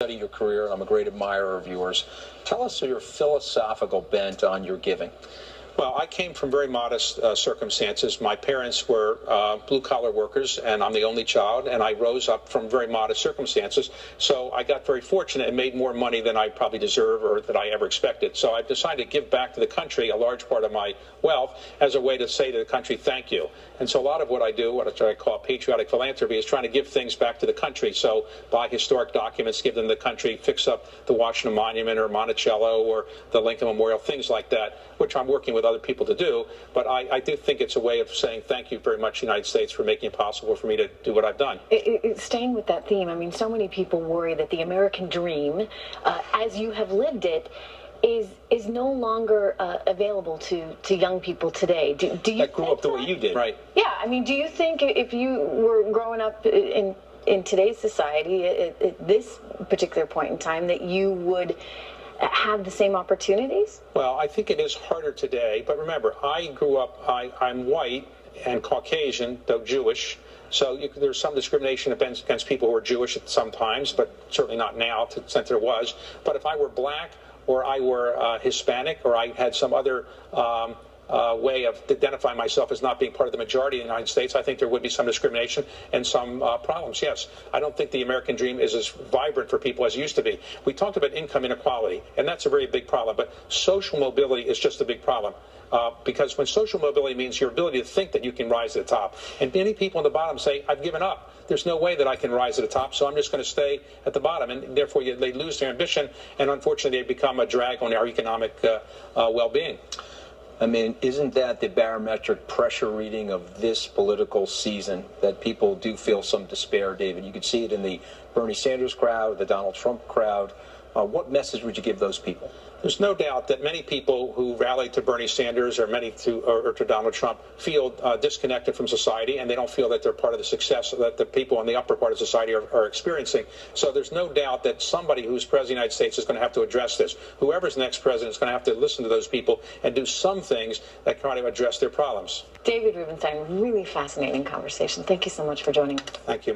studied your career, and I'm a great admirer of yours. Tell us your philosophical bent on your giving. Well, I came from very modest circumstances. My parents were blue-collar workers, and I'm the only child, and I rose up from very modest circumstances. So I got very fortunate and made more money than I probably deserve or that I ever expected. So I've decided to give back to the country a large part of my wealth as a way to say to the country, thank you. And so a lot of what I do, what I call patriotic philanthropy, is trying to give things back to the country. So buy historic documents, give them to the country, fix up the Washington Monument or Monticello or the Lincoln Memorial, things like that, which I'm working with other people to do. But I do think it's a way of saying thank you very much, United States, for making it possible for me to do what I've done. Staying with that theme, I mean, so many people worry that the American dream, as you have lived it, is no longer available to young people today. Do you that grew up the way you did, right? Yeah, I mean, do you think if you were growing up in today's society at this particular point in time that you would have the same opportunities? Well, I think it is harder today, but remember, I grew up, I'm white and Caucasian, though Jewish, so there's some discrimination against people who are Jewish sometimes, but certainly not now, to the extent there was. But if I were black, or I were Hispanic, or I had some other way of identifying myself as not being part of the majority of the United States, I think there would be some discrimination and some problems, yes. I don't think the American dream is as vibrant for people as it used to be. We talked about income inequality, and that's a very big problem, but social mobility is just a big problem. Because when social mobility means your ability to think that you can rise to the top. And many people on the bottom say, I've given up. There's no way that I can rise to the top, so I'm just going to stay at the bottom. And therefore, they lose their ambition, and unfortunately, they become a drag on our economic well-being. I mean, isn't that the barometric pressure reading of this political season, that people do feel some despair, David? You could see it in the Bernie Sanders crowd, the Donald Trump crowd. What message would you give those people? There's no doubt that many people who rallied to Bernie Sanders or to Donald Trump feel disconnected from society, and they don't feel that they're part of the success that the people in the upper part of society are experiencing. So there's no doubt that somebody who's president of the United States is going to have to address this. Whoever's the next president is going to have to listen to those people and do some things that try to address their problems. David Rubenstein, really fascinating conversation. Thank you so much for joining us. Thank you.